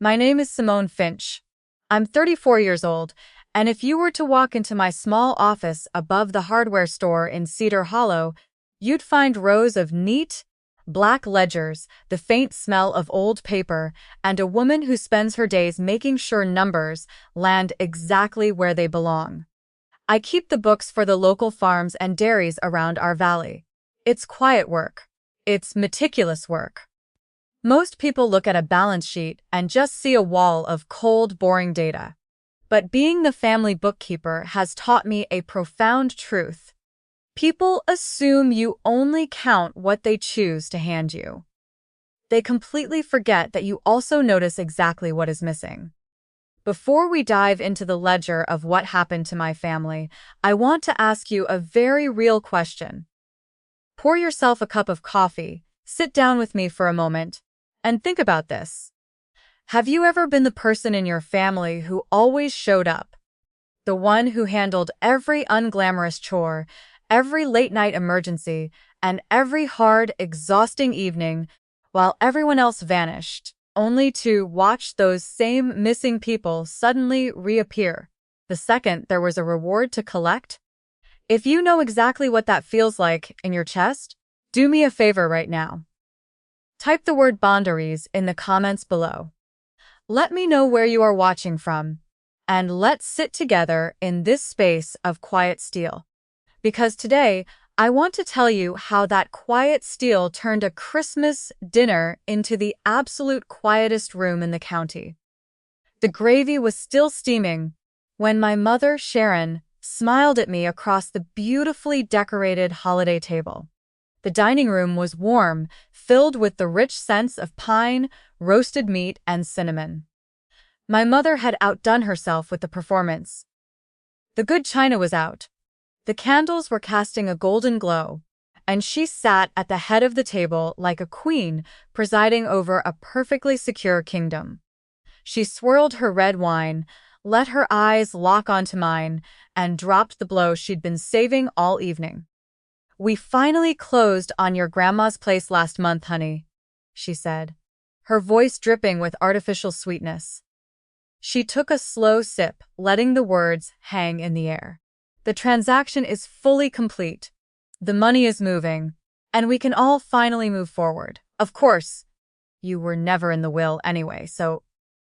My name is Simone Finch. I'm 34 years old, and if you were to walk into my small office above the hardware store in Cedar Hollow, you'd find rows of neat, black ledgers, the faint smell of old paper, and a woman who spends her days making sure numbers land exactly where they belong. I keep the books for the local farms and dairies around our valley. It's quiet work. It's meticulous work. Most people look at a balance sheet and just see a wall of cold, boring data. But being the family bookkeeper has taught me a profound truth. People assume you only count what they choose to hand you. They completely forget that you also notice exactly what is missing. Before we dive into the ledger of what happened to my family, I want to ask you a very real question. Pour yourself a cup of coffee, sit down with me for a moment, and think about this. Have you ever been the person in your family who always showed up? The one who handled every unglamorous chore, every late-night emergency, and every hard, exhausting evening, while everyone else vanished, only to watch those same missing people suddenly reappear the second there was a reward to collect? If you know exactly what that feels like in your chest, do me a favor right now. Type the word boundaries in the comments below. Let me know where you are watching from, and let's sit together in this space of quiet steel. Because today, I want to tell you how that quiet steel turned a Christmas dinner into the absolute quietest room in the county. The gravy was still steaming when my mother, Sharon, smiled at me across the beautifully decorated holiday table. The dining room was warm, filled with the rich scents of pine, roasted meat, and cinnamon. My mother had outdone herself with the performance. The good china was out. The candles were casting a golden glow, and she sat at the head of the table like a queen presiding over a perfectly secure kingdom. She swirled her red wine, let her eyes lock onto mine, and dropped the blow she'd been saving all evening. "We finally closed on your grandma's place last month, honey," she said, her voice dripping with artificial sweetness. She took a slow sip, letting the words hang in the air. "The transaction is fully complete. The money is moving, and we can all finally move forward. Of course, you were never in the will anyway, so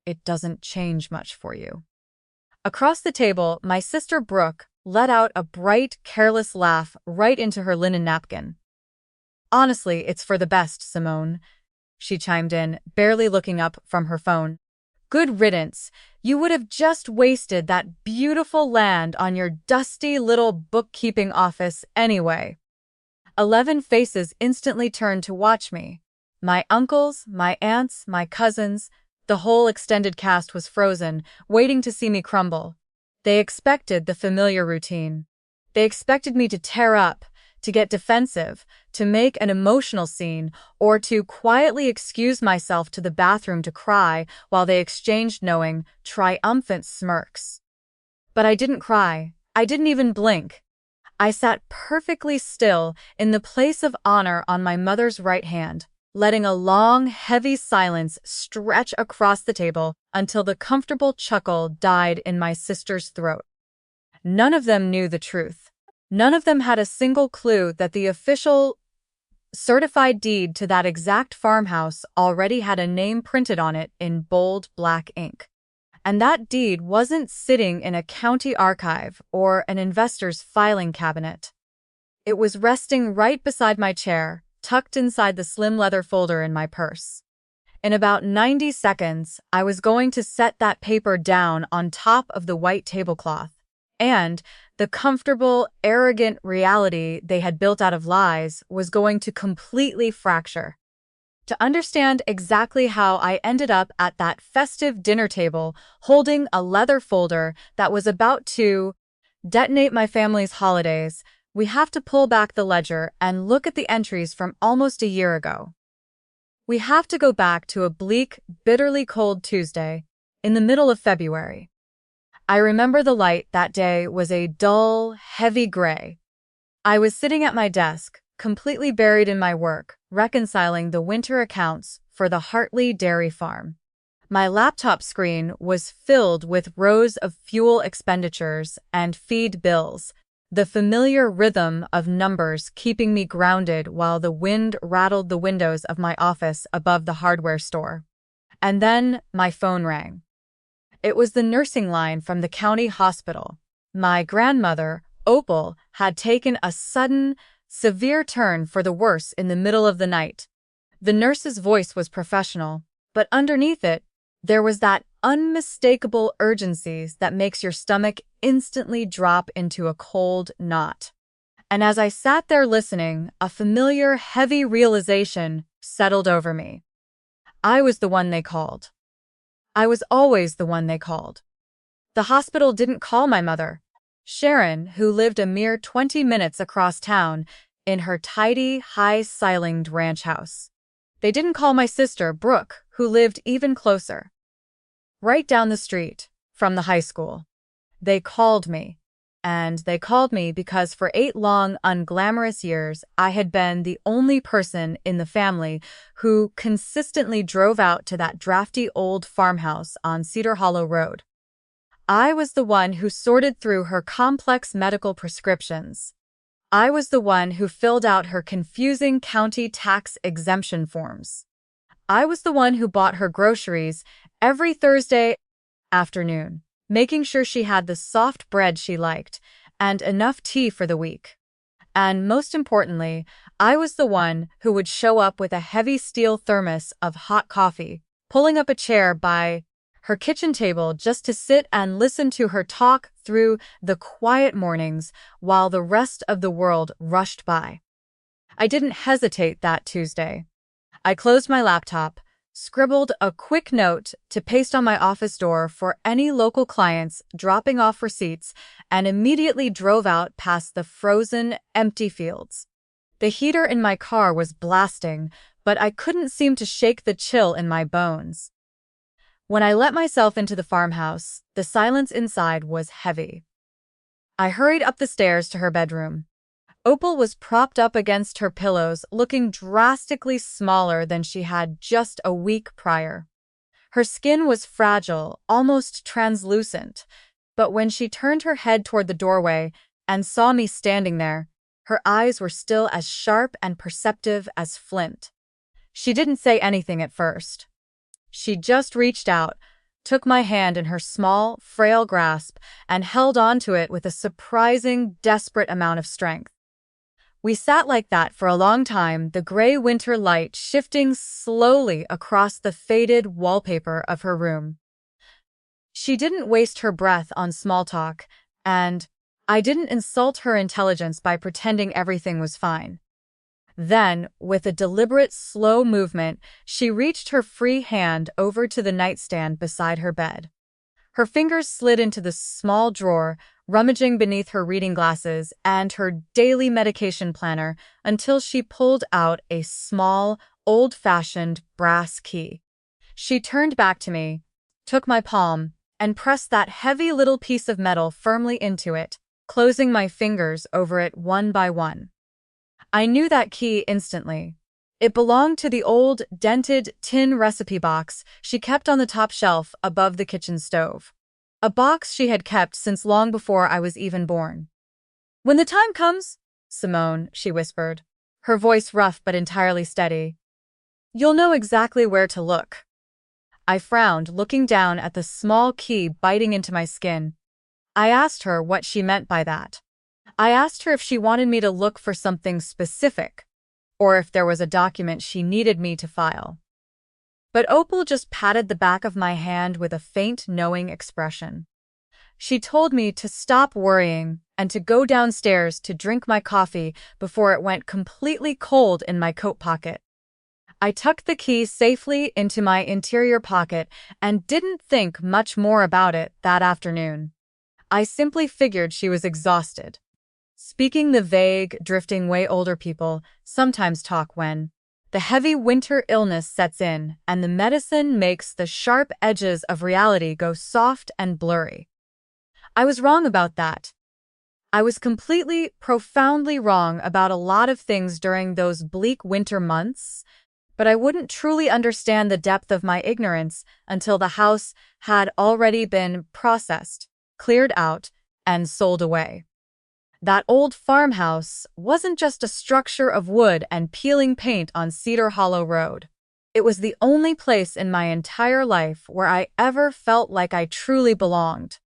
it doesn't change much for you." Across the table, my sister Brooke let out a bright, careless laugh right into her linen napkin. "Honestly, it's for the best, Simone," she chimed in, barely looking up from her phone. "Good riddance. You would have just wasted that beautiful land on your dusty little bookkeeping office anyway." 11 faces instantly turned to watch me. My uncles, my aunts, my cousins, the whole extended cast was frozen, waiting to see me crumble. They expected the familiar routine. They expected me to tear up, to get defensive, to make an emotional scene, or to quietly excuse myself to the bathroom to cry while they exchanged knowing, triumphant smirks. But I didn't cry. I didn't even blink. I sat perfectly still in the place of honor on my mother's right hand, letting a long, heavy silence stretch across the table until the comfortable chuckle died in my sister's throat. None of them knew the truth. None of them had a single clue that the official certified deed to that exact farmhouse already had a name printed on it in bold black ink. And that deed wasn't sitting in a county archive or an investor's filing cabinet. It was resting right beside my chair, tucked inside the slim leather folder in my purse. In about 90 seconds, I was going to set that paper down on top of the white tablecloth, and the comfortable, arrogant reality they had built out of lies was going to completely fracture. To understand exactly how I ended up at that festive dinner table holding a leather folder that was about to detonate my family's holidays, we have to pull back the ledger and look at the entries from almost a year ago. We have to go back to a bleak, bitterly cold Tuesday in the middle of February. I remember the light that day was a dull, heavy gray. I was sitting at my desk, completely buried in my work, reconciling the winter accounts for the Hartley dairy farm. My laptop screen was filled with rows of fuel expenditures and feed bills, the familiar rhythm of numbers keeping me grounded while the wind rattled the windows of my office above the hardware store. And then my phone rang. It was the nursing line from the county hospital. My grandmother, Opel, had taken a sudden, severe turn for the worse in the middle of the night. The nurse's voice was professional, but underneath it, there was that unmistakable urgency that makes your stomach instantly drop into a cold knot. And as I sat there listening, a familiar, heavy realization settled over me. I was the one they called. I was always the one they called. The hospital didn't call my mother, Sharon, who lived a mere 20 minutes across town in her tidy, high-ceilinged ranch house. They didn't call my sister, Brooke, who lived even closer, right down the street from the high school. They called me. And they called me because for 8 long, unglamorous years, I had been the only person in the family who consistently drove out to that drafty old farmhouse on Cedar Hollow Road. I was the one who sorted through her complex medical prescriptions. I was the one who filled out her confusing county tax exemption forms. I was the one who bought her groceries every Thursday afternoon, making sure she had the soft bread she liked and enough tea for the week. And most importantly, I was the one who would show up with a heavy steel thermos of hot coffee, pulling up a chair by her kitchen table just to sit and listen to her talk through the quiet mornings while the rest of the world rushed by. I didn't hesitate that Tuesday. I closed my laptop, scribbled a quick note to paste on my office door for any local clients dropping off receipts, and immediately drove out past the frozen, empty fields. The heater in my car was blasting, but I couldn't seem to shake the chill in my bones. When I let myself into the farmhouse, the silence inside was heavy. I hurried up the stairs to her bedroom. Opel was propped up against her pillows, looking drastically smaller than she had just a week prior. Her skin was fragile, almost translucent, but when she turned her head toward the doorway and saw me standing there, her eyes were still as sharp and perceptive as flint. She didn't say anything at first. She just reached out, took my hand in her small, frail grasp, and held onto it with a surprising, desperate amount of strength. We sat like that for a long time, the gray winter light shifting slowly across the faded wallpaper of her room. She didn't waste her breath on small talk, and I didn't insult her intelligence by pretending everything was fine. Then, with a deliberate, slow movement, she reached her free hand over to the nightstand beside her bed. Her fingers slid into the small drawer, rummaging beneath her reading glasses and her daily medication planner until she pulled out a small, old-fashioned brass key. She turned back to me, took my palm, and pressed that heavy little piece of metal firmly into it, closing my fingers over it one by one. I knew that key instantly. It belonged to the old, dented tin recipe box she kept on the top shelf above the kitchen stove. A box she had kept since long before I was even born. "When the time comes, Simone," she whispered, her voice rough but entirely steady, "you'll know exactly where to look." I frowned, looking down at the small key biting into my skin. I asked her what she meant by that. I asked her if she wanted me to look for something specific, or if there was a document she needed me to file. But Opal just patted the back of my hand with a faint, knowing expression. She told me to stop worrying and to go downstairs to drink my coffee before it went completely cold in my coat pocket. I tucked the key safely into my interior pocket and didn't think much more about it that afternoon. I simply figured she was exhausted. Speaking the vague, drifting way older people sometimes talk when the heavy winter illness sets in and the medicine makes the sharp edges of reality go soft and blurry. I was wrong about that. I was completely, profoundly wrong about a lot of things during those bleak winter months, but I wouldn't truly understand the depth of my ignorance until the house had already been processed, cleared out, and sold away. That old farmhouse wasn't just a structure of wood and peeling paint on Cedar Hollow Road. It was the only place in my entire life where I ever felt like I truly belonged.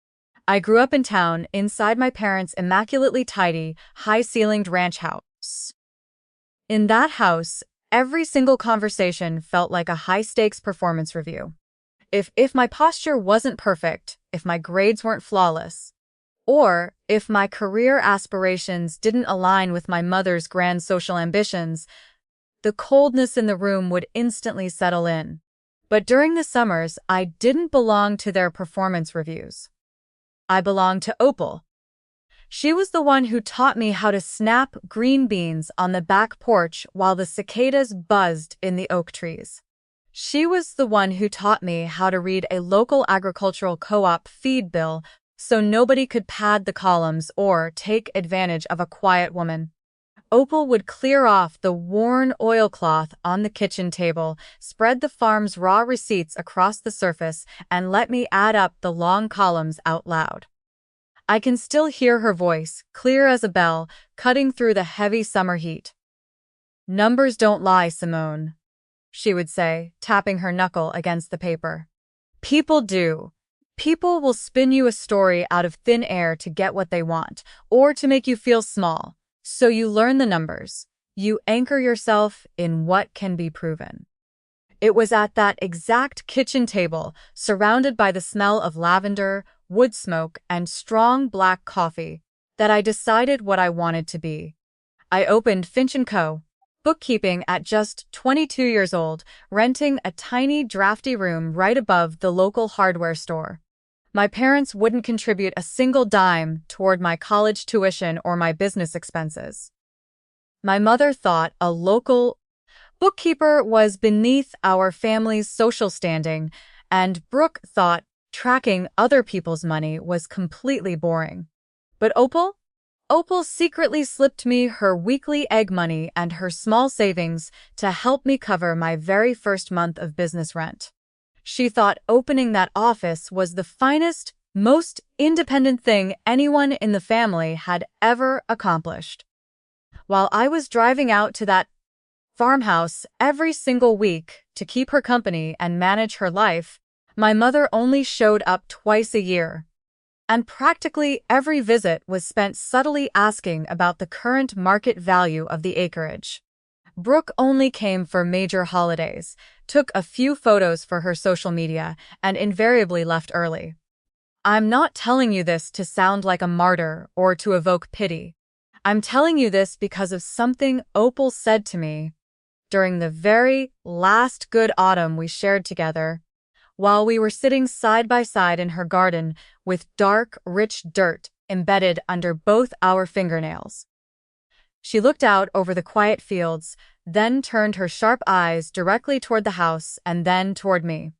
I grew up in town inside my parents' immaculately tidy, high-ceilinged ranch house. In that house, every single conversation felt like a high-stakes performance review. If my posture wasn't perfect, if my grades weren't flawless, or if my career aspirations didn't align with my mother's grand social ambitions, the coldness in the room would instantly settle in. But during the summers, I didn't belong to their performance reviews. I belonged to Opel. She was the one who taught me how to snap green beans on the back porch while the cicadas buzzed in the oak trees. She was the one who taught me how to read a local agricultural co-op feed bill so nobody could pad the columns or take advantage of a quiet woman. Opel would clear off the worn oilcloth on the kitchen table, spread the farm's raw receipts across the surface, and let me add up the long columns out loud. I can still hear her voice, clear as a bell, cutting through the heavy summer heat. "Numbers don't lie, Simone," she would say, tapping her knuckle against the paper. "People do. People will spin you a story out of thin air to get what they want, or to make you feel small. So you learn the numbers. You anchor yourself in what can be proven." It was at that exact kitchen table, surrounded by the smell of lavender, wood smoke, and strong black coffee, that I decided what I wanted to be. I opened Finch & Co. bookkeeping at just 22 years old, renting a tiny, drafty room right above the local hardware store. My parents wouldn't contribute a single dime toward my college tuition or my business expenses. My mother thought a local bookkeeper was beneath our family's social standing, and Brooke thought tracking other people's money was completely boring. But Opal secretly slipped me her weekly egg money and her small savings to help me cover my very first month of business rent. She thought opening that office was the finest, most independent thing anyone in the family had ever accomplished. While I was driving out to that farmhouse every single week to keep her company and manage her life, my mother only showed up twice a year. And practically every visit was spent subtly asking about the current market value of the acreage. Brooke only came for major holidays, took a few photos for her social media, and invariably left early. I'm not telling you this to sound like a martyr or to evoke pity. I'm telling you this because of something Opal said to me during the very last good autumn we shared together, while we were sitting side by side in her garden with dark, rich dirt embedded under both our fingernails. She looked out over the quiet fields, then turned her sharp eyes directly toward the house and then toward me.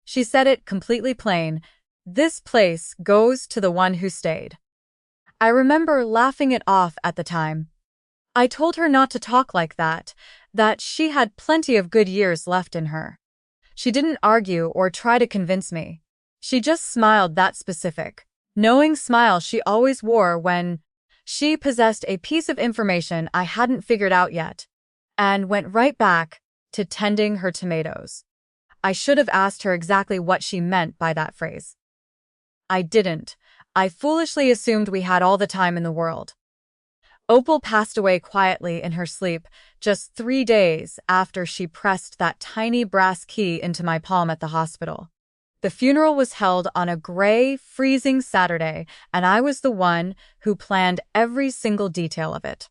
She said it completely plain, "This place goes to the one who stayed." I remember laughing it off at the time. I told her not to talk like that she had plenty of good years left in her. She didn't argue or try to convince me. She just smiled, that specific, knowing smile she always wore when she possessed a piece of information I hadn't figured out yet, and went right back to tending her tomatoes. I should have asked her exactly what she meant by that phrase. I didn't. I foolishly assumed we had all the time in the world. Opal passed away quietly in her sleep just 3 days after she pressed that tiny brass key into my palm at the hospital. The funeral was held on a gray, freezing Saturday, and I was the one who planned every single detail of it.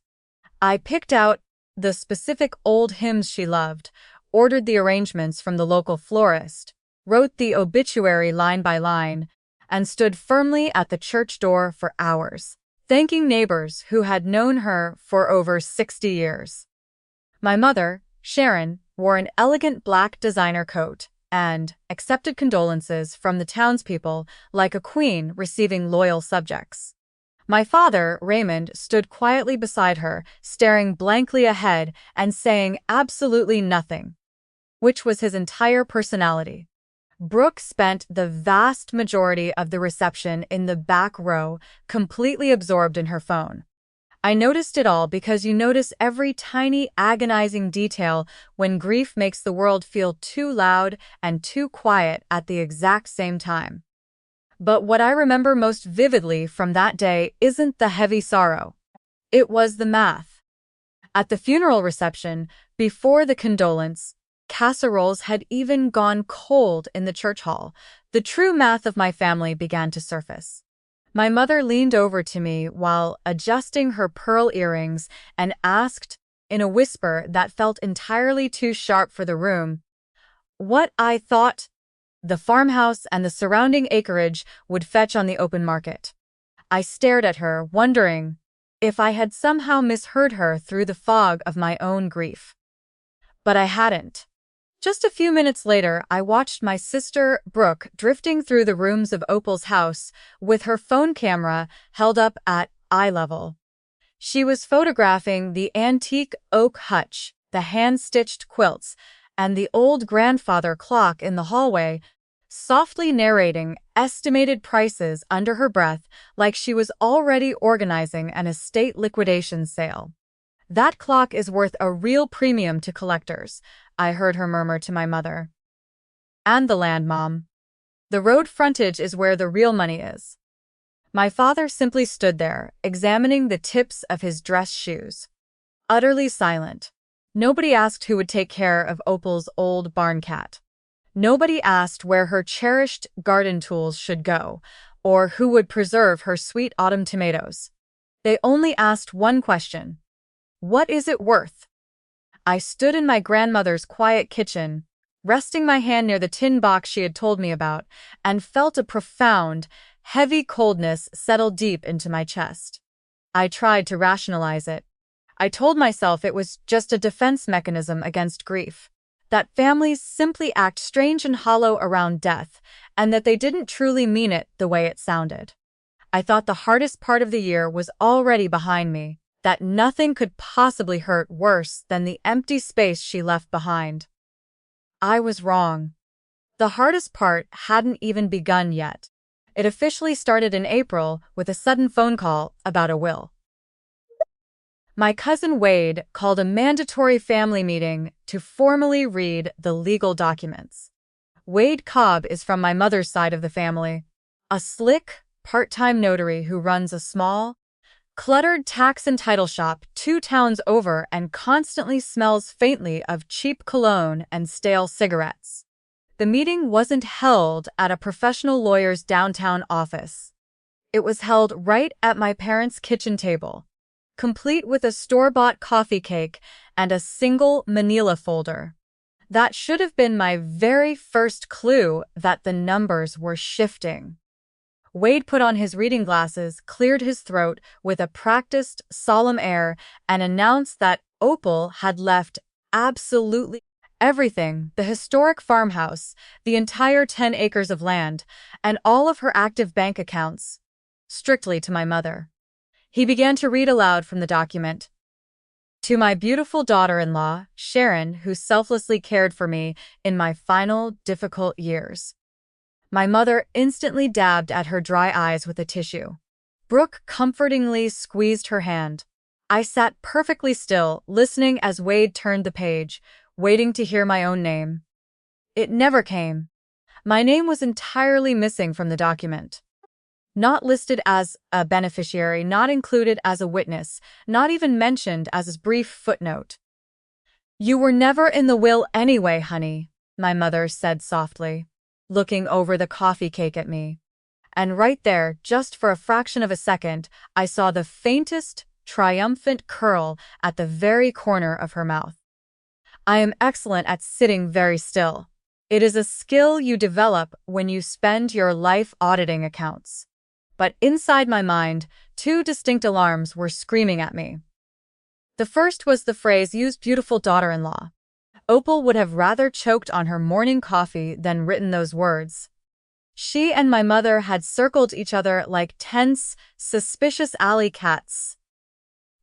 I picked out the specific old hymns she loved, ordered the arrangements from the local florist, wrote the obituary line by line, and stood firmly at the church door for hours, thanking neighbors who had known her for over 60 years. My mother, Sharon, wore an elegant black designer coat and accepted condolences from the townspeople like a queen receiving loyal subjects. My father, Raymond, stood quietly beside her, staring blankly ahead and saying absolutely nothing, which was his entire personality. Brooke spent the vast majority of the reception in the back row, completely absorbed in her phone. I noticed it all because you notice every tiny, agonizing detail when grief makes the world feel too loud and too quiet at the exact same time. But what I remember most vividly from that day isn't the heavy sorrow. It was the math. At the funeral reception, before the condolence, casseroles had even gone cold in the church hall. The true math of my family began to surface. My mother leaned over to me while adjusting her pearl earrings and asked, in a whisper that felt entirely too sharp for the room, what I thought the farmhouse and the surrounding acreage would fetch on the open market. I stared at her, wondering if I had somehow misheard her through the fog of my own grief. But I hadn't. Just a few minutes later, I watched my sister, Brooke, drifting through the rooms of Opel's house with her phone camera held up at eye level. She was photographing the antique oak hutch, the hand-stitched quilts, and the old grandfather clock in the hallway, softly narrating estimated prices under her breath like she was already organizing an estate liquidation sale. That clock is worth a real premium to collectors, I heard her murmur to my mother. And the land, Mom. The road frontage is where the real money is. My father simply stood there, examining the tips of his dress shoes. Utterly silent. Nobody asked who would take care of Opel's old barn cat. Nobody asked where her cherished garden tools should go, or who would preserve her sweet autumn tomatoes. They only asked one question. What is it worth? I stood in my grandmother's quiet kitchen, resting my hand near the tin box she had told me about, and felt a profound, heavy coldness settle deep into my chest. I tried to rationalize it. I told myself it was just a defense mechanism against grief, that families simply act strange and hollow around death, and that they didn't truly mean it the way it sounded. I thought the hardest part of the year was already behind me, that nothing could possibly hurt worse than the empty space she left behind. I was wrong. The hardest part hadn't even begun yet. It officially started in April with a sudden phone call about a will. My cousin Wade called a mandatory family meeting to formally read the legal documents. Wade Cobb is from my mother's side of the family, a slick, part-time notary who runs a small, cluttered tax and title shop 2 towns over and constantly smells faintly of cheap cologne and stale cigarettes. The meeting wasn't held at a professional lawyer's downtown office. It was held right at my parents' kitchen table, complete with a store-bought coffee cake and a single manila folder. That should have been my very first clue that the numbers were shifting. Wade put on his reading glasses, cleared his throat with a practiced, solemn air, and announced that Opel had left absolutely everything: the historic farmhouse, the entire 10 acres of land, and all of her active bank accounts, strictly to my mother. He began to read aloud from the document. To my beautiful daughter-in-law, Sharon, who selflessly cared for me in my final difficult years. My mother instantly dabbed at her dry eyes with a tissue. Brooke comfortingly squeezed her hand. I sat perfectly still, listening as Wade turned the page, waiting to hear my own name. It never came. My name was entirely missing from the document. Not listed as a beneficiary, not included as a witness, not even mentioned as a brief footnote. You were never in the will anyway, honey, my mother said softly, looking over the coffee cake at me. And right there, just for a fraction of a second, I saw the faintest, triumphant curl at the very corner of her mouth. I am excellent at sitting very still. It is a skill you develop when you spend your life auditing accounts. But inside my mind, 2 distinct alarms were screaming at me. The first was the phrase used beautiful daughter-in-law. Opel would have rather choked on her morning coffee than written those words. She and my mother had circled each other like tense, suspicious alley cats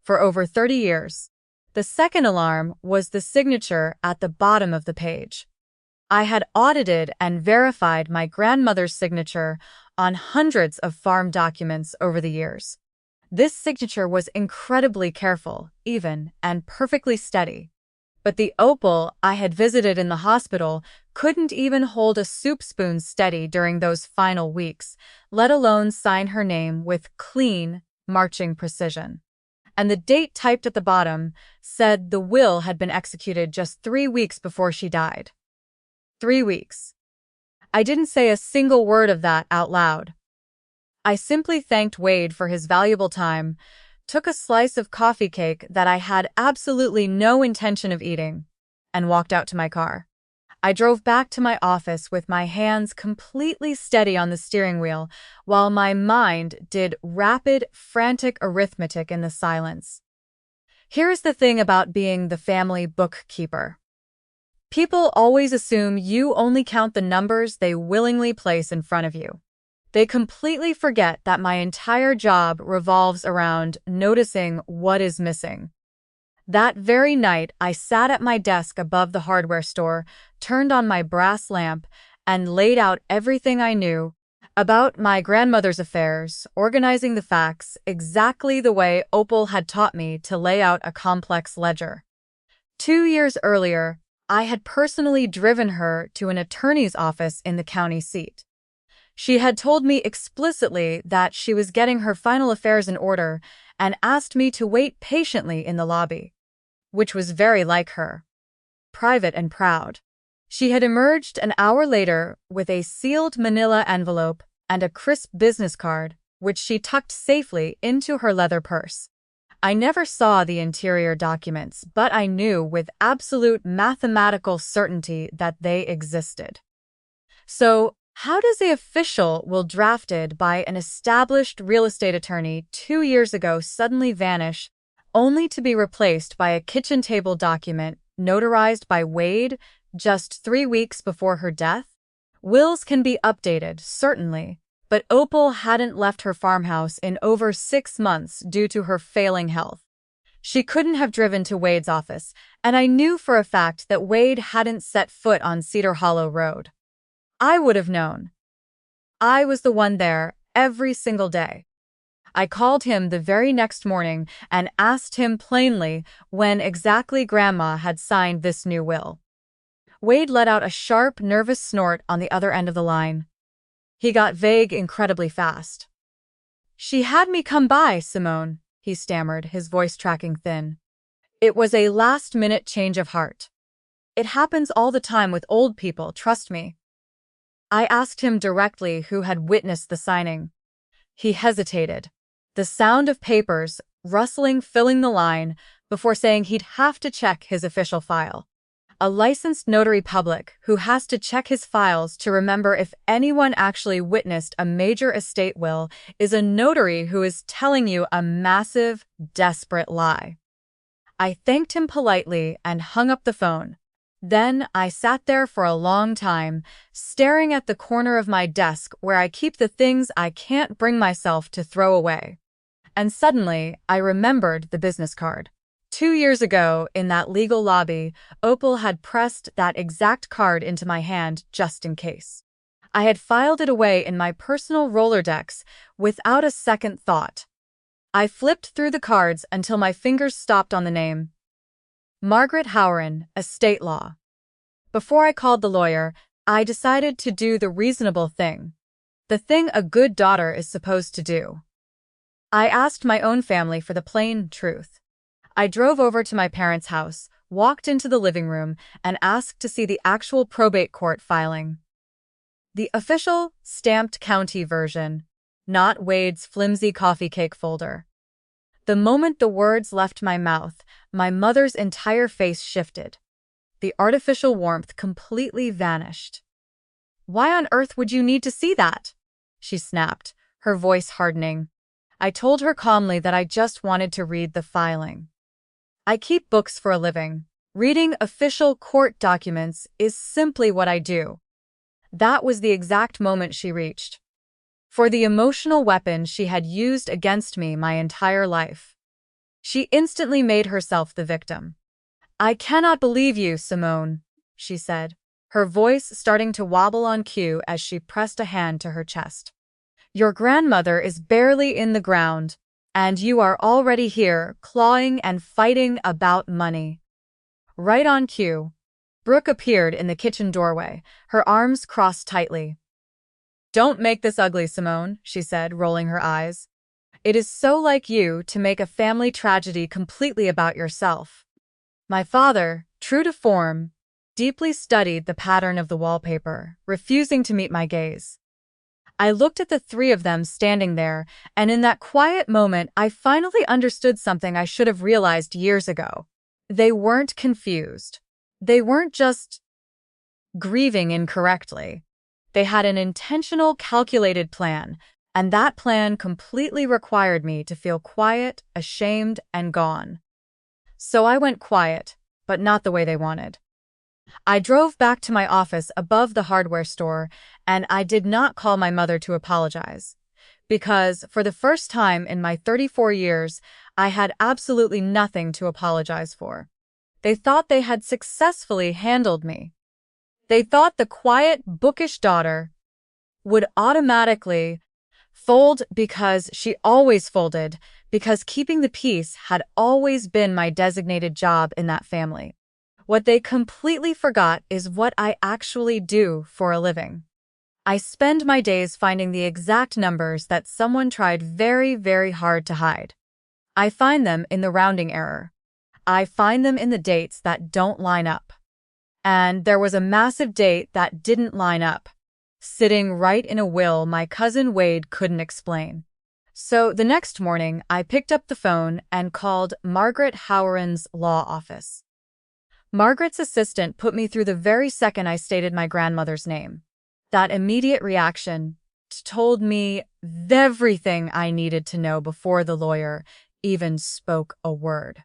for over 30 years. The second alarm was the signature at the bottom of the page. I had audited and verified my grandmother's signature on hundreds of farm documents over the years. This signature was incredibly careful, even, and perfectly steady. But the Opel I had visited in the hospital couldn't even hold a soup spoon steady during those final weeks, let alone sign her name with clean, marching precision. And the date typed at the bottom said the will had been executed just 3 weeks before she died. 3 weeks. I didn't say a single word of that out loud. I simply thanked Wade for his valuable time, took a slice of coffee cake that I had absolutely no intention of eating, and walked out to my car. I drove back to my office with my hands completely steady on the steering wheel, while my mind did rapid, frantic arithmetic in the silence. Here's the thing about being the family bookkeeper. People always assume you only count the numbers they willingly place in front of you. They completely forget that my entire job revolves around noticing what is missing. That very night, I sat at my desk above the hardware store, turned on my brass lamp, and laid out everything I knew about my grandmother's affairs, organizing the facts exactly the way Opel had taught me to lay out a complex ledger. 2 years earlier, I had personally driven her to an attorney's office in the county seat. She had told me explicitly that she was getting her final affairs in order and asked me to wait patiently in the lobby, which was very like her. Private and proud. She had emerged an hour later with a sealed manila envelope and a crisp business card, which she tucked safely into her leather purse. I never saw the interior documents, but I knew with absolute mathematical certainty that they existed. So, how does a official will drafted by an established real estate attorney 2 years ago suddenly vanish, only to be replaced by a kitchen table document notarized by Wade just 3 weeks before her death? Wills can be updated, certainly, but Opel hadn't left her farmhouse in over 6 months due to her failing health. She couldn't have driven to Wade's office, and I knew for a fact that Wade hadn't set foot on Cedar Hollow Road. I would have known. I was the one there every single day. I called him the very next morning and asked him plainly when exactly Grandma had signed this new will. Wade let out a sharp, nervous snort on the other end of the line. He got vague incredibly fast. "She had me come by, Simone," he stammered, his voice tracking thin. "It was a last-minute change of heart. It happens all the time with old people, trust me." I asked him directly who had witnessed the signing. He hesitated, the sound of papers rustling filling the line, before saying he'd have to check his official file. A licensed notary public who has to check his files to remember if anyone actually witnessed a major estate will is a notary who is telling you a massive, desperate lie. I thanked him politely and hung up the phone. Then I sat there for a long time, staring at the corner of my desk where I keep the things I can't bring myself to throw away. And suddenly, I remembered the business card. 2 years ago, in that legal lobby, Opel had pressed that exact card into my hand just in case. I had filed it away in my personal Rolodex without a second thought. I flipped through the cards until my fingers stopped on the name. Margaret Howren, Estate Law. Before I called the lawyer, I decided to do the reasonable thing. The thing a good daughter is supposed to do. I asked my own family for the plain truth. I drove over to my parents' house, walked into the living room, and asked to see the actual probate court filing. The official, stamped county version, not Wade's flimsy coffee cake folder. The moment the words left my mouth, my mother's entire face shifted. The artificial warmth completely vanished. "Why on earth would you need to see that?" she snapped, her voice hardening. I told her calmly that I just wanted to read the filing. I keep books for a living. Reading official court documents is simply what I do. That was the exact moment she reached for the emotional weapon she had used against me my entire life. She instantly made herself the victim. "I cannot believe you, Simone," she said, her voice starting to wobble on cue as she pressed a hand to her chest. "Your grandmother is barely in the ground, and you are already here, clawing and fighting about money." Right on cue, Brooke appeared in the kitchen doorway, her arms crossed tightly. "Don't make this ugly, Simone," she said, rolling her eyes. "It is so like you to make a family tragedy completely about yourself." My father, true to form, deeply studied the pattern of the wallpaper, refusing to meet my gaze. I looked at the three of them standing there, and in that quiet moment I finally understood something I should have realized years ago. They weren't confused. They weren't just grieving incorrectly. They had an intentional, calculated plan, and that plan completely required me to feel quiet, ashamed, and gone. So I went quiet, but not the way they wanted. I drove back to my office above the hardware store, and I did not call my mother to apologize. Because, for the first time in my 34 years, I had absolutely nothing to apologize for. They thought they had successfully handled me. They thought the quiet, bookish daughter would automatically fold because she always folded, because keeping the peace had always been my designated job in that family. What they completely forgot is what I actually do for a living. I spend my days finding the exact numbers that someone tried very, very hard to hide. I find them in the rounding error. I find them in the dates that don't line up. And there was a massive date that didn't line up, sitting right in a will my cousin Wade couldn't explain. So the next morning, I picked up the phone and called Margaret Howren's law office. Margaret's assistant put me through the very second I stated my grandmother's name. That immediate reaction told me everything I needed to know before the lawyer even spoke a word.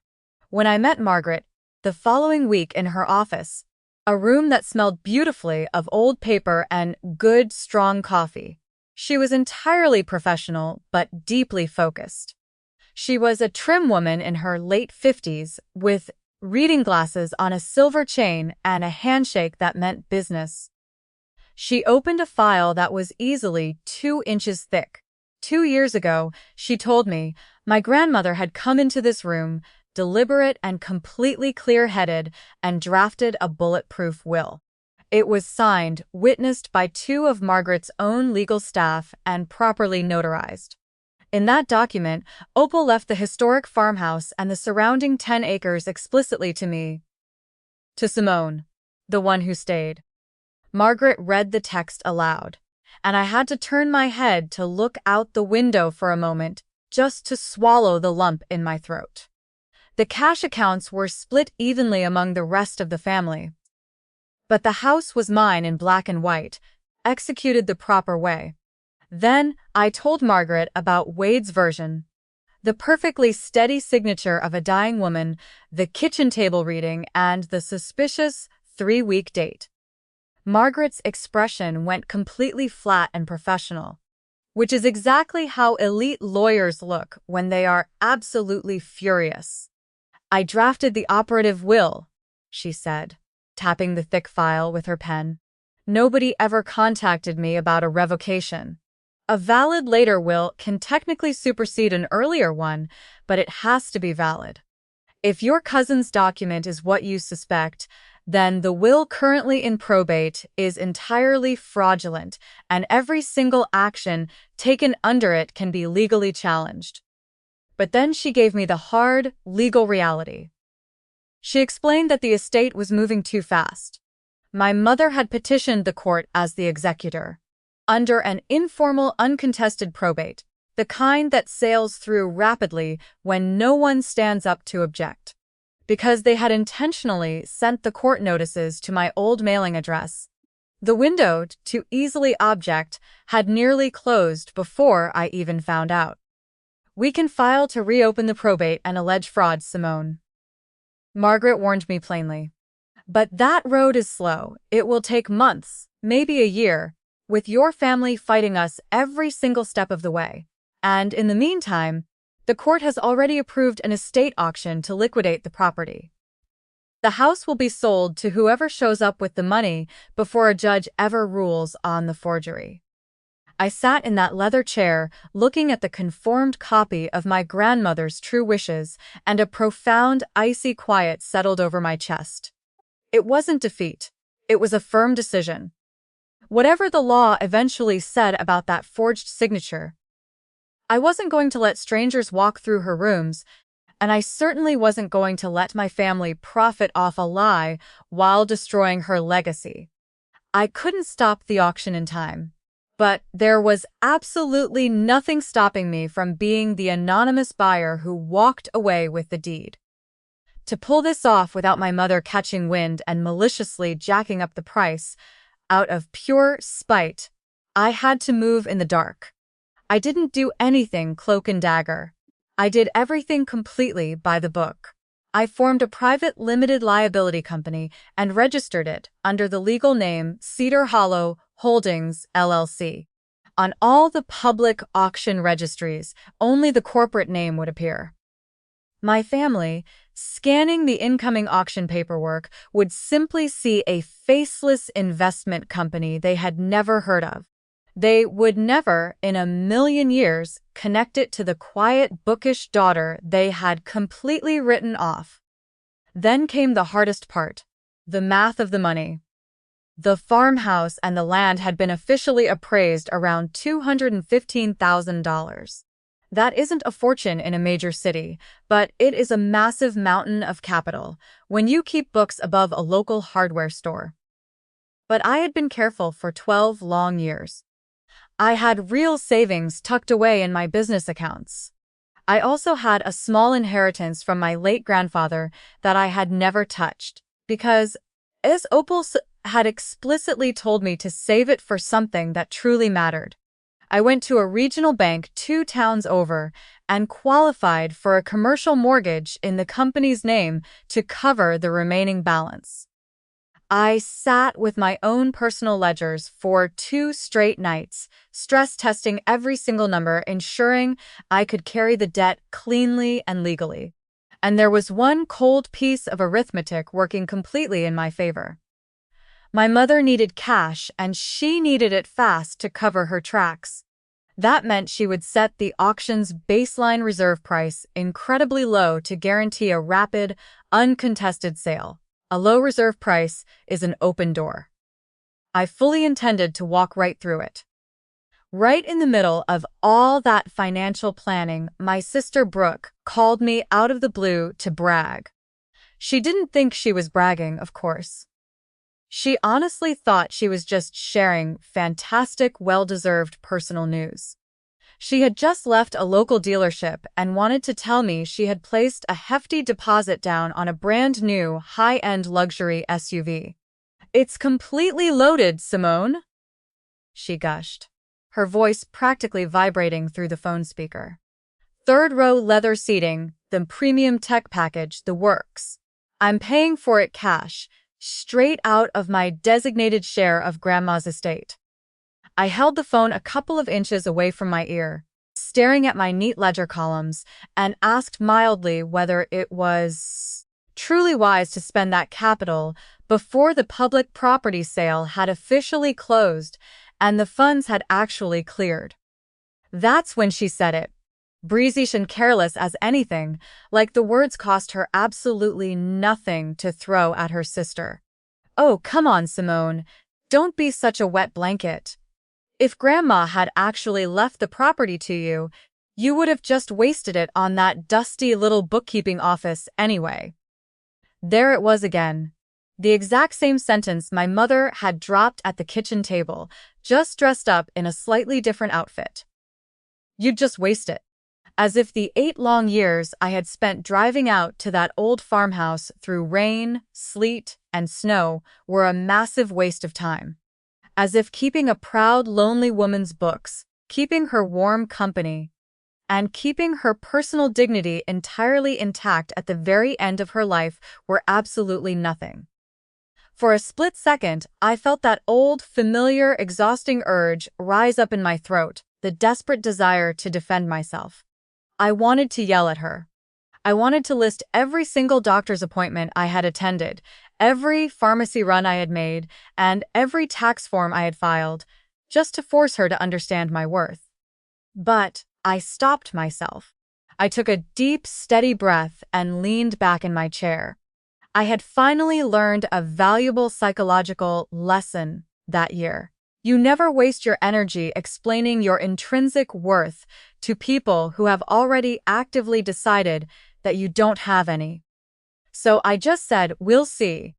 When I met Margaret, the following week in her office, a room that smelled beautifully of old paper and good, strong coffee, she was entirely professional but deeply focused. She was a trim woman in her late 50s with reading glasses on a silver chain and a handshake that meant business. She opened a file that was easily 2 inches thick. 2 years ago, she told me, my grandmother had come into this room, deliberate and completely clear-headed, and drafted a bulletproof will. It was signed, witnessed by 2 of Margaret's own legal staff, and properly notarized. In that document, Opel left the historic farmhouse and the surrounding 10 acres explicitly to me. To Simone, the one who stayed. Margaret read the text aloud, and I had to turn my head to look out the window for a moment, just to swallow the lump in my throat. The cash accounts were split evenly among the rest of the family. But the house was mine in black and white, executed the proper way. Then I told Margaret about Wade's version. The perfectly steady signature of a dying woman, the kitchen table reading, and the suspicious 3-week date. Margaret's expression went completely flat and professional, which is exactly how elite lawyers look when they are absolutely furious. "I drafted the operative will," she said, tapping the thick file with her pen. "Nobody ever contacted me about a revocation. A valid later will can technically supersede an earlier one, but it has to be valid. If your cousin's document is what you suspect, then the will currently in probate is entirely fraudulent, and every single action taken under it can be legally challenged." But then she gave me the hard, legal reality. She explained that the estate was moving too fast. My mother had petitioned the court as the executor, under an informal, uncontested probate, the kind that sails through rapidly when no one stands up to object. Because they had intentionally sent the court notices to my old mailing address, the window to easily object had nearly closed before I even found out. "We can file to reopen the probate and allege fraud, Simone," Margaret warned me plainly. "But that road is slow. It will take months, maybe a year, with your family fighting us every single step of the way. And in the meantime, the court has already approved an estate auction to liquidate the property. The house will be sold to whoever shows up with the money before a judge ever rules on the forgery. I sat in that leather chair, looking at the conformed copy of my grandmother's true wishes, and a profound, icy quiet settled over my chest. It wasn't defeat. It was a firm decision. Whatever the law eventually said about that forged signature, I wasn't going to let strangers walk through her rooms, and I certainly wasn't going to let my family profit off a lie while destroying her legacy. I couldn't stop the auction in time, but there was absolutely nothing stopping me from being the anonymous buyer who walked away with the deed. To pull this off without my mother catching wind and maliciously jacking up the price, out of pure spite, I had to move in the dark. I didn't do anything cloak and dagger. I did everything completely by the book. I formed a private limited liability company and registered it under the legal name Cedar Hollow Holdings, LLC. On all the public auction registries, only the corporate name would appear. My family, scanning the incoming auction paperwork, would simply see a faceless investment company they had never heard of. They would never, in a million years, connect it to the quiet, bookish daughter they had completely written off. Then came the hardest part, the math of the money. The farmhouse and the land had been officially appraised around $215,000. That isn't a fortune in a major city, but it is a massive mountain of capital when you keep books above a local hardware store. But I had been careful for 12 long years. I had real savings tucked away in my business accounts. I also had a small inheritance from my late grandfather that I had never touched, because, as Opel had explicitly told me to save it for something that truly mattered. I went to a regional bank 2 towns over and qualified for a commercial mortgage in the company's name to cover the remaining balance. I sat with my own personal ledgers for 2 straight nights, stress testing every single number, ensuring I could carry the debt cleanly and legally. And there was one cold piece of arithmetic working completely in my favor. My mother needed cash, and she needed it fast to cover her tracks. That meant she would set the auction's baseline reserve price incredibly low to guarantee a rapid, uncontested sale. A low reserve price is an open door. I fully intended to walk right through it. Right in the middle of all that financial planning, my sister Brooke called me out of the blue to brag. She didn't think she was bragging, of course. She honestly thought she was just sharing fantastic, well-deserved personal news. She had just left a local dealership and wanted to tell me she had placed a hefty deposit down on a brand new, high-end luxury SUV. "It's completely loaded, Simone," she gushed, her voice practically vibrating through the phone speaker. "Third-row leather seating, the premium tech package, the works. I'm paying for it cash, straight out of my designated share of Grandma's estate." I held the phone a couple of inches away from my ear, staring at my neat ledger columns, and asked mildly whether it was truly wise to spend that capital before the public property sale had officially closed and the funds had actually cleared. That's when she said it, breezy and careless as anything, like the words cost her absolutely nothing to throw at her sister. "Oh, come on, Simone. Don't be such a wet blanket. If Grandma had actually left the property to you, you would have just wasted it on that dusty little bookkeeping office anyway." There it was again. The exact same sentence my mother had dropped at the kitchen table, just dressed up in a slightly different outfit. "You'd just waste it." As if the 8 long years I had spent driving out to that old farmhouse through rain, sleet, and snow were a massive waste of time. As if keeping a proud, lonely woman's books, keeping her warm company, and keeping her personal dignity entirely intact at the very end of her life were absolutely nothing. For a split second, I felt that old, familiar, exhausting urge rise up in my throat, the desperate desire to defend myself. I wanted to yell at her. I wanted to list every single doctor's appointment I had attended, every pharmacy run I had made, and every tax form I had filed, just to force her to understand my worth. But I stopped myself. I took a deep, steady breath and leaned back in my chair. I had finally learned a valuable psychological lesson that year. You never waste your energy explaining your intrinsic worth to people who have already actively decided that you don't have any. So I just said, "We'll see."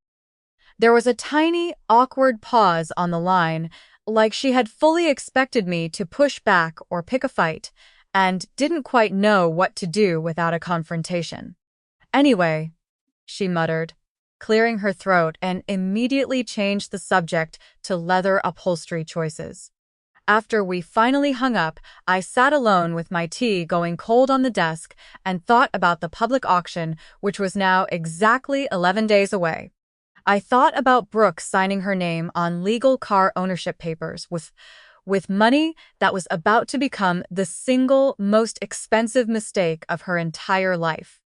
There was a tiny, awkward pause on the line, like she had fully expected me to push back or pick a fight, and didn't quite know what to do without a confrontation. "Anyway," she muttered, clearing her throat, and immediately changed the subject to leather upholstery choices. After we finally hung up, I sat alone with my tea going cold on the desk and thought about the public auction, which was now exactly 11 days away. I thought about Brooke signing her name on legal car ownership papers with money that was about to become the single most expensive mistake of her entire life.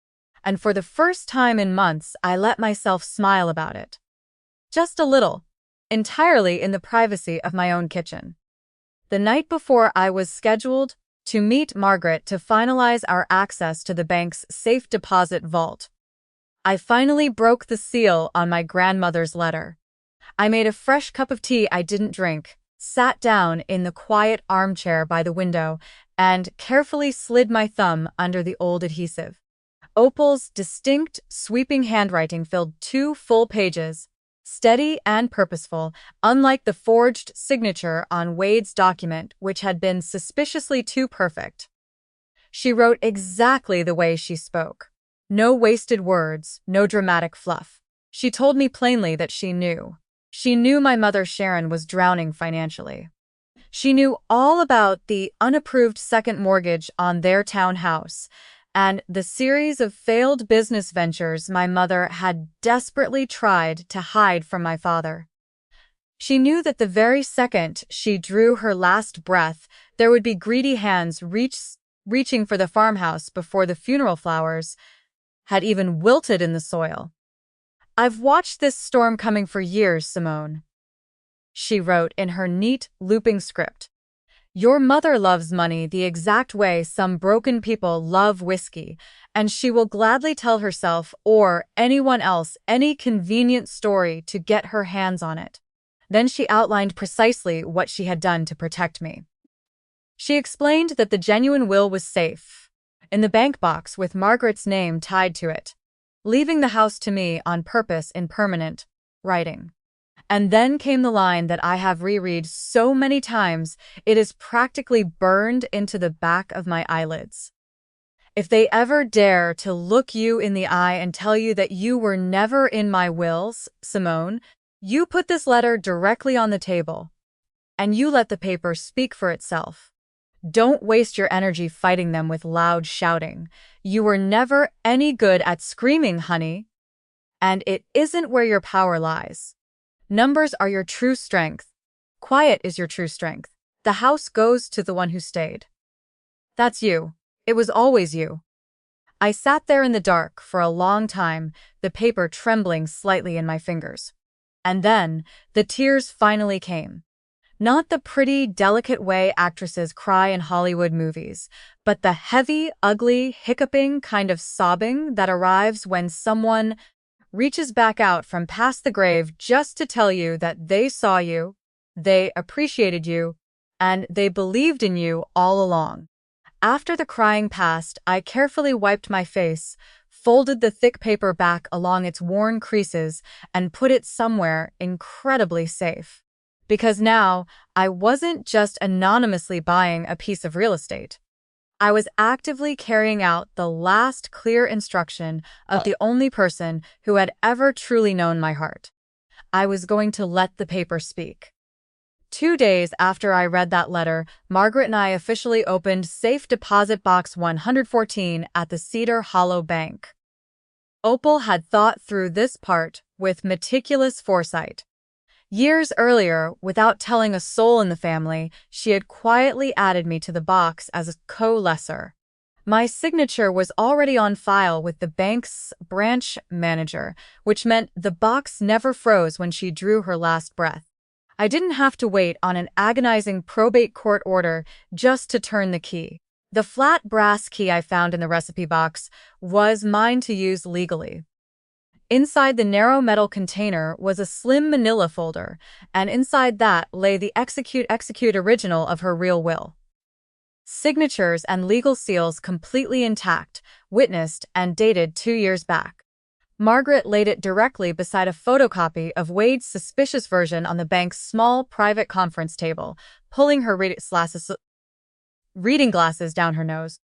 And for the first time in months, I let myself smile about it. Just a little, entirely in the privacy of my own kitchen. The night before I was scheduled to meet Margaret to finalize our access to the bank's safe deposit vault, I finally broke the seal on my grandmother's letter. I made a fresh cup of tea I didn't drink, sat down in the quiet armchair by the window, and carefully slid my thumb under the old adhesive. Opel's distinct, sweeping handwriting filled 2 full pages, steady and purposeful, unlike the forged signature on Wade's document, which had been suspiciously too perfect. She wrote exactly the way she spoke. No wasted words, no dramatic fluff. She told me plainly that she knew. She knew my mother Sharon was drowning financially. She knew all about the unapproved second mortgage on their townhouse and the series of failed business ventures my mother had desperately tried to hide from my father. She knew that the very second she drew her last breath, there would be greedy hands reaching for the farmhouse before the funeral flowers had even wilted in the soil. "I've watched this storm coming for years, Simone," she wrote in her neat, looping script. "Your mother loves money the exact way some broken people love whiskey, and she will gladly tell herself or anyone else any convenient story to get her hands on it." Then she outlined precisely what she had done to protect me. She explained that the genuine will was safe in the bank box with Margaret's name tied to it, leaving the house to me on purpose in permanent writing. And then came the line that I have reread so many times it is practically burned into the back of my eyelids. "If they ever dare to look you in the eye and tell you that you were never in my wills, Simone, you put this letter directly on the table, and you let the paper speak for itself. Don't waste your energy fighting them with loud shouting. You were never any good at screaming, honey. And it isn't where your power lies. Numbers are your true strength. Quiet is your true strength. The house goes to the one who stayed." That's you. It was always you. I sat there in the dark for a long time, the paper trembling slightly in my fingers. And then, the tears finally came. Not the pretty, delicate way actresses cry in Hollywood movies, but the heavy, ugly, hiccuping kind of sobbing that arrives when someone reaches back out from past the grave just to tell you that they saw you, they appreciated you, and they believed in you all along. After the crying passed, I carefully wiped my face, folded the thick paper back along its worn creases, and put it somewhere incredibly safe. Because now, I wasn't just anonymously buying a piece of real estate. I was actively carrying out the last clear instruction of the only person who had ever truly known my heart. I was going to let the paper speak. 2 days after I read that letter, Margaret and I officially opened Safe Deposit Box 114 at the Cedar Hollow Bank. Opel had thought through this part with meticulous foresight. Years earlier, without telling a soul in the family, she had quietly added me to the box as a co-lessor. My signature was already on file with the bank's branch manager, which meant the box never froze when she drew her last breath. I didn't have to wait on an agonizing probate court order just to turn the key. The flat brass key I found in the recipe box was mine to use legally. Inside the narrow metal container was a slim manila folder, and inside that lay the execute original of her real will. Signatures and legal seals completely intact, witnessed and dated 2 years back. Margaret laid it directly beside a photocopy of Wade's suspicious version on the bank's small private conference table, pulling her reading glasses down her nose.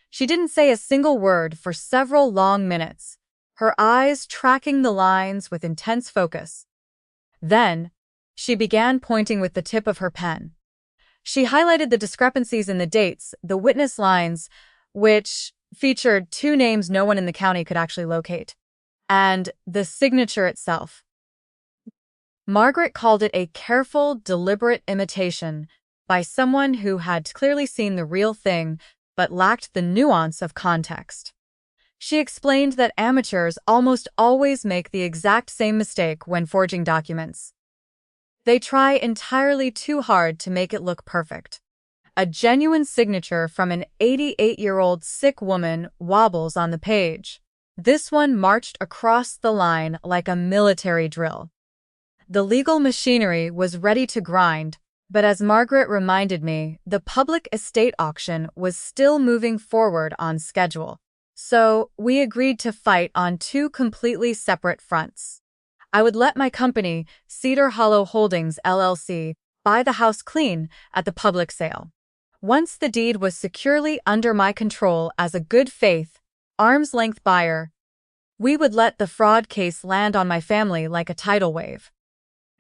She didn't say a single word for several long minutes, her eyes tracking the lines with intense focus. Then, she began pointing with the tip of her pen. She highlighted the discrepancies in the dates, the witness lines, which featured 2 names no one in the county could actually locate, and the signature itself. Margaret called it a careful, deliberate imitation by someone who had clearly seen the real thing but lacked the nuance of context. She explained that amateurs almost always make the exact same mistake when forging documents. They try entirely too hard to make it look perfect. A genuine signature from an 88-year-old sick woman wobbles on the page. This one marched across the line like a military drill. The legal machinery was ready to grind, but as Margaret reminded me, the public estate auction was still moving forward on schedule. So, we agreed to fight on 2 completely separate fronts. I would let my company, Cedar Hollow Holdings LLC, buy the house clean at the public sale. Once the deed was securely under my control as a good faith, arm's-length buyer, we would let the fraud case land on my family like a tidal wave.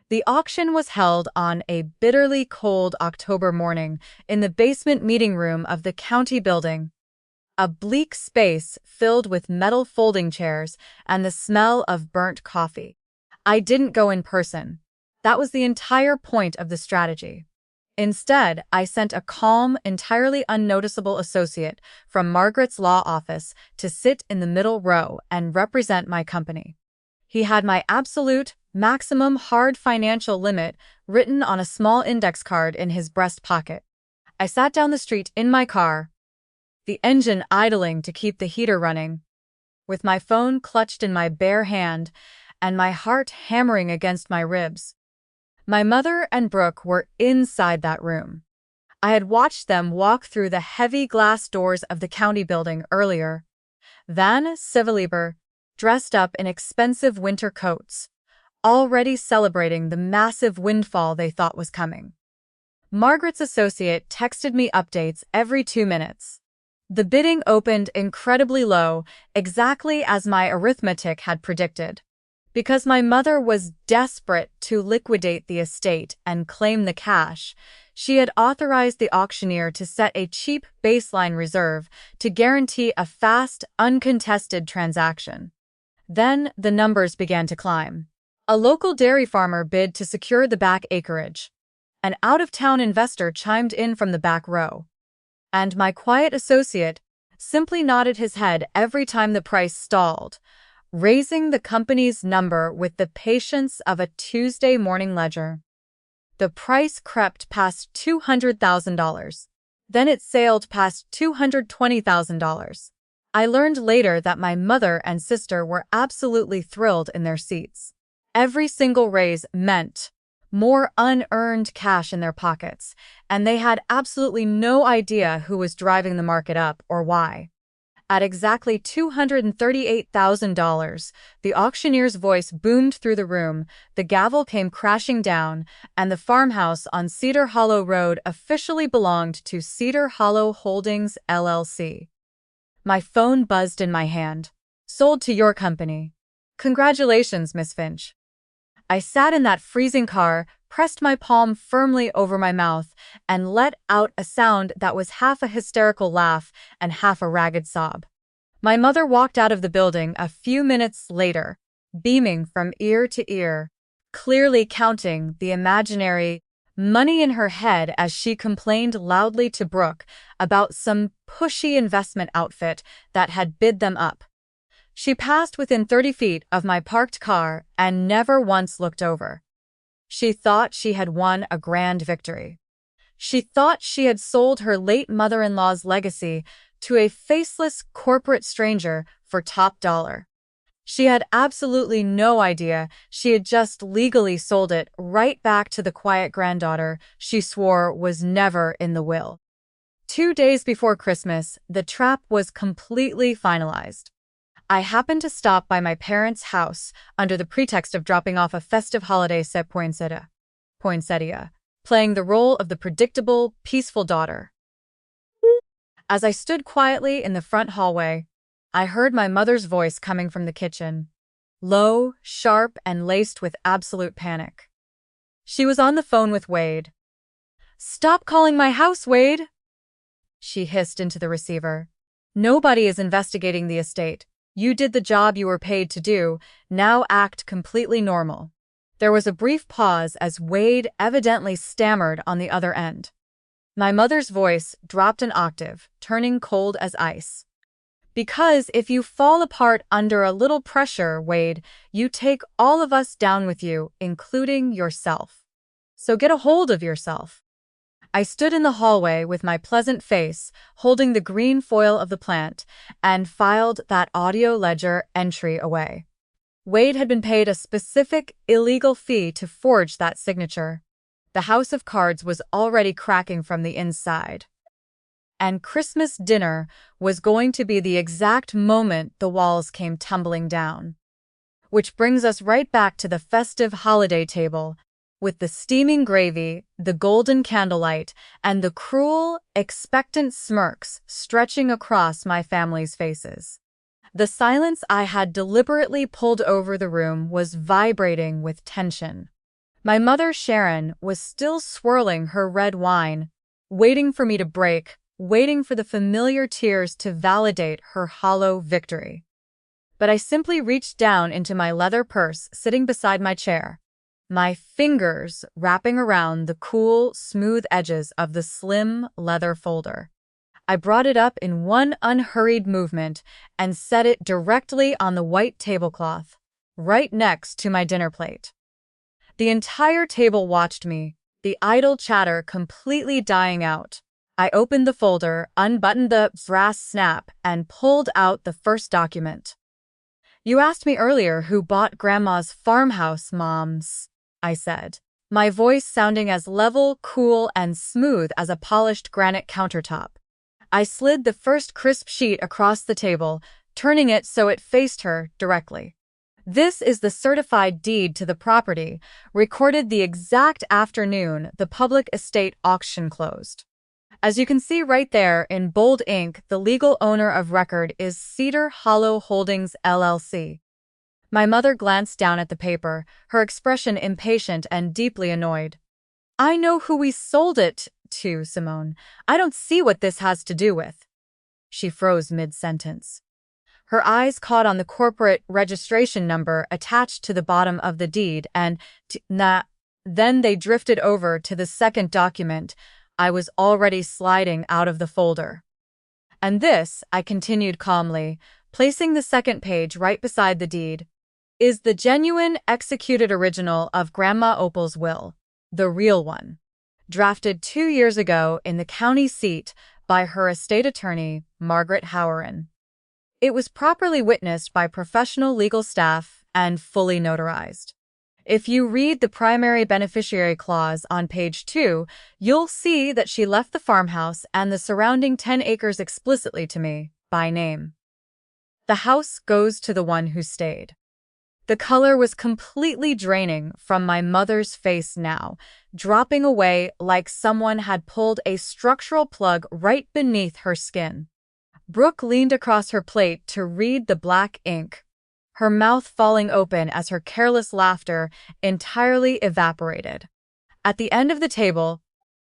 The auction was held on a bitterly cold October morning in the basement meeting room of the county building. A bleak space filled with metal folding chairs and the smell of burnt coffee. I didn't go in person. That was the entire point of the strategy. Instead, I sent a calm, entirely unnoticeable associate from Margaret's law office to sit in the middle row and represent my company. He had my absolute, maximum hard financial limit written on a small index card in his breast pocket. I sat down the street in my car, the engine idling to keep the heater running, with my phone clutched in my bare hand and my heart hammering against my ribs. My mother and Brooke were inside that room. I had watched them walk through the heavy glass doors of the county building earlier. Van Civilieber, dressed up in expensive winter coats, already celebrating the massive windfall they thought was coming. Margaret's associate texted me updates every 2 minutes. The bidding opened incredibly low, exactly as my arithmetic had predicted. Because my mother was desperate to liquidate the estate and claim the cash, she had authorized the auctioneer to set a cheap baseline reserve to guarantee a fast, uncontested transaction. Then the numbers began to climb. A local dairy farmer bid to secure the back acreage. An out-of-town investor chimed in from the back row. And my quiet associate simply nodded his head every time the price stalled, raising the company's number with the patience of a Tuesday morning ledger. The price crept past $200,000. Then it sailed past $220,000. I learned later that my mother and sister were absolutely thrilled in their seats. Every single raise meant more unearned cash in their pockets, and they had absolutely no idea who was driving the market up or why. At exactly $238,000, the auctioneer's voice boomed through the room, the gavel came crashing down, and the farmhouse on Cedar Hollow Road officially belonged to Cedar Hollow Holdings, LLC. My phone buzzed in my hand. Sold to your company. Congratulations, Miss Finch. I sat in that freezing car, pressed my palm firmly over my mouth, and let out a sound that was half a hysterical laugh and half a ragged sob. My mother walked out of the building a few minutes later, beaming from ear to ear, clearly counting the imaginary money in her head as she complained loudly to Brooke about some pushy investment outfit that had bid them up. She passed within 30 feet of my parked car and never once looked over. She thought she had won a grand victory. She thought she had sold her late mother-in-law's legacy to a faceless corporate stranger for top dollar. She had absolutely no idea she had just legally sold it right back to the quiet granddaughter she swore was never in the will. 2 days before Christmas, the trap was completely finalized. I happened to stop by my parents' house under the pretext of dropping off a festive holiday poinsettia, playing the role of the predictable, peaceful daughter. As I stood quietly in the front hallway, I heard my mother's voice coming from the kitchen, low, sharp, and laced with absolute panic. She was on the phone with Wade. "Stop calling my house, Wade!" she hissed into the receiver. "Nobody is investigating the estate. You did the job you were paid to do, now act completely normal." There was a brief pause as Wade evidently stammered on the other end. My mother's voice dropped an octave, turning cold as ice. "Because if you fall apart under a little pressure, Wade, you take all of us down with you, including yourself. So get a hold of yourself." I stood in the hallway with my pleasant face, holding the green foil of the plant, and filed that audio ledger entry away. Wade had been paid a specific, illegal fee to forge that signature. The house of cards was already cracking from the inside. And Christmas dinner was going to be the exact moment the walls came tumbling down. Which brings us right back to the festive holiday table, with the steaming gravy, the golden candlelight, and the cruel, expectant smirks stretching across my family's faces. The silence I had deliberately pulled over the room was vibrating with tension. My mother, Sharon, was still swirling her red wine, waiting for me to break, waiting for the familiar tears to validate her hollow victory. But I simply reached down into my leather purse sitting beside my chair, my fingers wrapping around the cool, smooth edges of the slim leather folder. I brought it up in one unhurried movement and set it directly on the white tablecloth, right next to my dinner plate. The entire table watched me, the idle chatter completely dying out. I opened the folder, unbuttoned the brass snap, and pulled out the first document. "You asked me earlier who bought Grandma's farmhouse, Moms," I said, my voice sounding as level, cool, and smooth as a polished granite countertop. I slid the first crisp sheet across the table, turning it so it faced her directly. "This is the certified deed to the property, recorded the exact afternoon the public estate auction closed. As you can see right there in bold ink, the legal owner of record is Cedar Hollow Holdings, LLC. My mother glanced down at the paper, her expression impatient and deeply annoyed. "I know who we sold it to, Simone. I don't see what this has to do with." She froze mid-sentence. Her eyes caught on the corporate registration number attached to the bottom of the deed and then they drifted over to the second document. I was already sliding out of the folder. "And this," I continued calmly, placing the second page right beside the deed, "is the genuine executed original of Grandma Opel's will, the real one, drafted 2 years ago in the county seat by her estate attorney, Margaret Howren. It was properly witnessed by professional legal staff and fully notarized. If you read the primary beneficiary clause on page 2, you'll see that she left the farmhouse and the surrounding 10 acres explicitly to me, by name. The house goes to the one who stayed." The color was completely draining from my mother's face now, dropping away like someone had pulled a structural plug right beneath her skin. Brooke leaned across her plate to read the black ink, her mouth falling open as her careless laughter entirely evaporated. At the end of the table,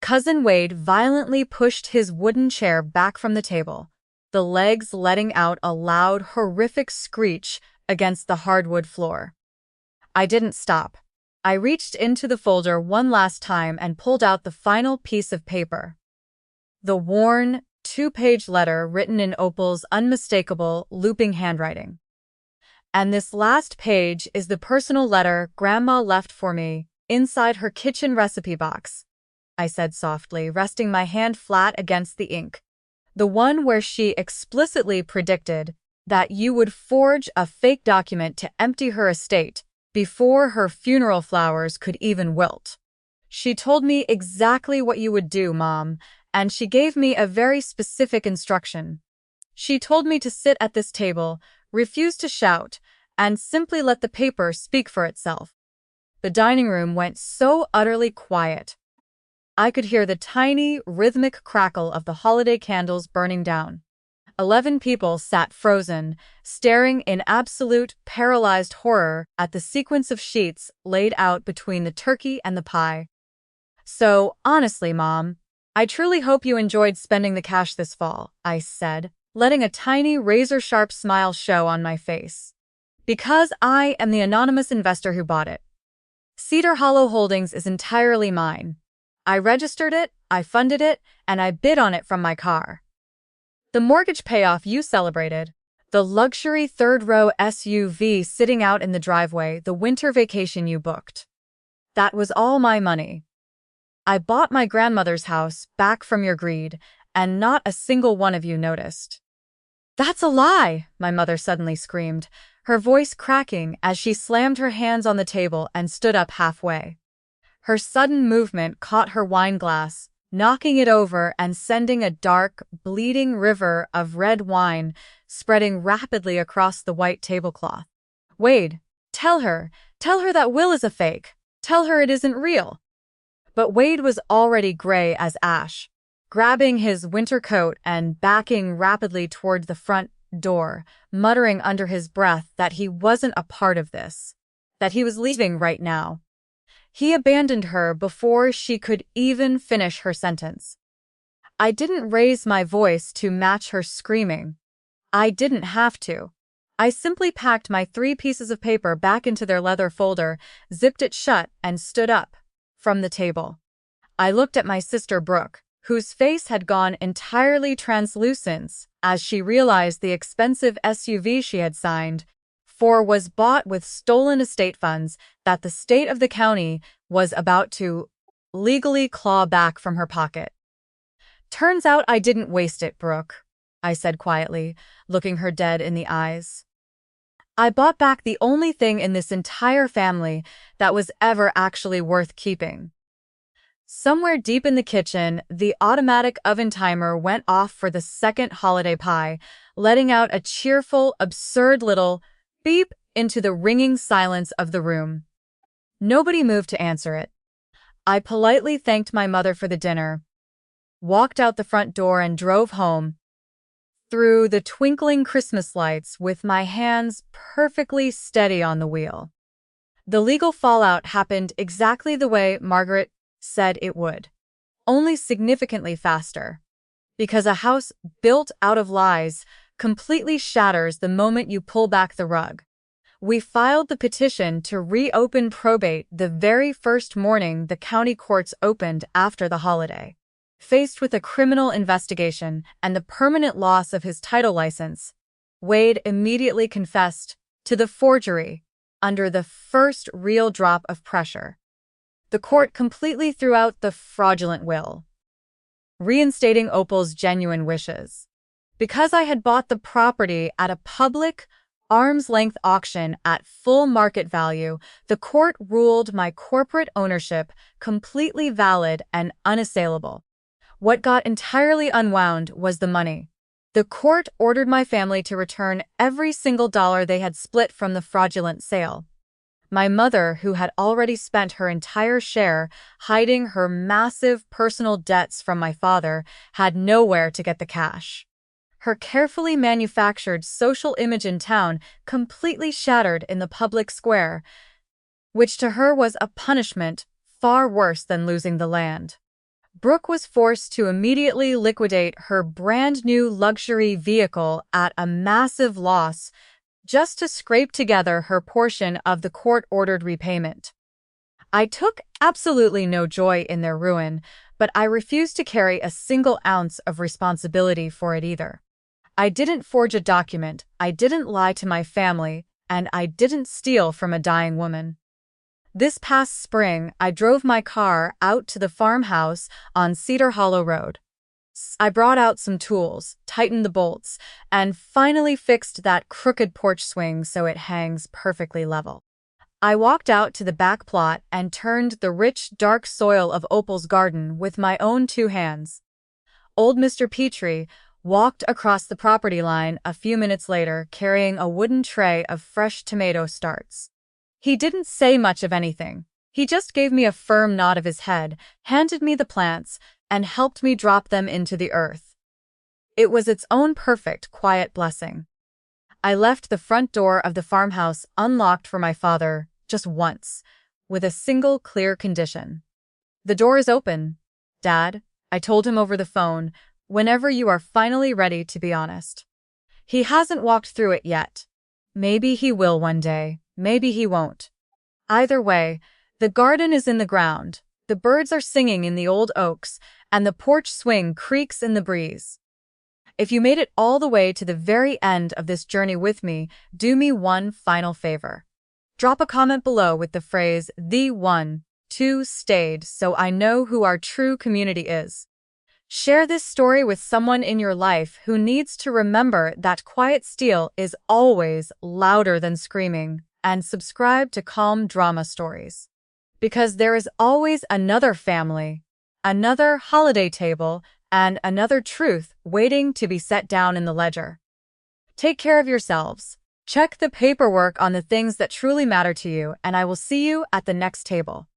Cousin Wade violently pushed his wooden chair back from the table, the legs letting out a loud, horrific screech against the hardwood floor. I didn't stop. I reached into the folder one last time and pulled out the final piece of paper. The worn, 2-page letter written in Opel's unmistakable, looping handwriting. And this last page is the personal letter Grandma left for me inside her kitchen recipe box, I said softly, resting my hand flat against the ink. The one where she explicitly predicted that you would forge a fake document to empty her estate before her funeral flowers could even wilt. She told me exactly what you would do, Mom, and she gave me a very specific instruction. She told me to sit at this table, refuse to shout, and simply let the paper speak for itself. The dining room went so utterly quiet. I could hear the tiny, rhythmic crackle of the holiday candles burning down. 11 people sat frozen, staring in absolute, paralyzed horror at the sequence of sheets laid out between the turkey and the pie. So, honestly, Mom, I truly hope you enjoyed spending the cash this fall, I said, letting a tiny, razor-sharp smile show on my face. Because I am the anonymous investor who bought it. Cedar Hollow Holdings is entirely mine. I registered it, I funded it, and I bid on it from my car. The mortgage payoff you celebrated, the luxury third-row SUV sitting out in the driveway, the winter vacation you booked. That was all my money. I bought my grandmother's house back from your greed, and not a single one of you noticed. That's a lie, my mother suddenly screamed, her voice cracking as she slammed her hands on the table and stood up halfway. Her sudden movement caught her wine glass, knocking it over and sending a dark, bleeding river of red wine spreading rapidly across the white tablecloth. Wade, tell her that will is a fake. Tell her it isn't real. But Wade was already gray as ash, grabbing his winter coat and backing rapidly toward the front door, muttering under his breath that he wasn't a part of this, that he was leaving right now. He abandoned her before she could even finish her sentence. I didn't raise my voice to match her screaming. I didn't have to. I simply packed my 3 pieces of paper back into their leather folder, zipped it shut, and stood up from the table. I looked at my sister Brooke, whose face had gone entirely translucent as she realized the expensive SUV she had signed for was bought with stolen estate funds that the state of the county was about to legally claw back from her pocket. Turns out I didn't waste it, Brooke, I said quietly, looking her dead in the eyes. I bought back the only thing in this entire family that was ever actually worth keeping. Somewhere deep in the kitchen, the automatic oven timer went off for the second holiday pie, letting out a cheerful, absurd little beep into the ringing silence of the room. Nobody moved to answer it. I politely thanked my mother for the dinner, walked out the front door and drove home through the twinkling Christmas lights with my hands perfectly steady on the wheel. The legal fallout happened exactly the way Margaret said it would, only significantly faster, because a house built out of lies completely shatters the moment you pull back the rug. We filed the petition to reopen probate the very first morning the county courts opened after the holiday. Faced with a criminal investigation and the permanent loss of his title license, Wade immediately confessed to the forgery under the first real drop of pressure. The court completely threw out the fraudulent will, reinstating Opel's genuine wishes. Because I had bought the property at a public, arm's-length auction at full market value, the court ruled my corporate ownership completely valid and unassailable. What got entirely unwound was the money. The court ordered my family to return every single dollar they had split from the fraudulent sale. My mother, who had already spent her entire share hiding her massive personal debts from my father, had nowhere to get the cash. Her carefully manufactured social image in town completely shattered in the public square, which to her was a punishment far worse than losing the land. Brooke was forced to immediately liquidate her brand-new luxury vehicle at a massive loss just to scrape together her portion of the court-ordered repayment. I took absolutely no joy in their ruin, but I refused to carry a single ounce of responsibility for it either. I didn't forge a document, I didn't lie to my family, and I didn't steal from a dying woman. This past spring, I drove my car out to the farmhouse on Cedar Hollow Road. I brought out some tools, tightened the bolts, and finally fixed that crooked porch swing so it hangs perfectly level. I walked out to the back plot and turned the rich, dark soil of Opel's garden with my own 2 hands. Old Mr. Petrie walked across the property line a few minutes later carrying a wooden tray of fresh tomato starts. He didn't say much of anything. He just gave me a firm nod of his head, handed me the plants, and helped me drop them into the earth. It was its own perfect, quiet blessing. I left the front door of the farmhouse unlocked for my father just once, with a single clear condition. "The door is open, Dad," I told him over the phone, "whenever you are finally ready to be honest." He hasn't walked through it yet. Maybe he will one day, maybe he won't. Either way, the garden is in the ground, the birds are singing in the old oaks, and the porch swing creaks in the breeze. If you made it all the way to the very end of this journey with me, do me one final favor. Drop a comment below with the phrase, "The one, two stayed," so I know who our true community is. Share this story with someone in your life who needs to remember that quiet steel is always louder than screaming, and subscribe to Calm Drama Stories. Because there is always another family, another holiday table, and another truth waiting to be set down in the ledger. Take care of yourselves. Check the paperwork on the things that truly matter to you, and I will see you at the next table.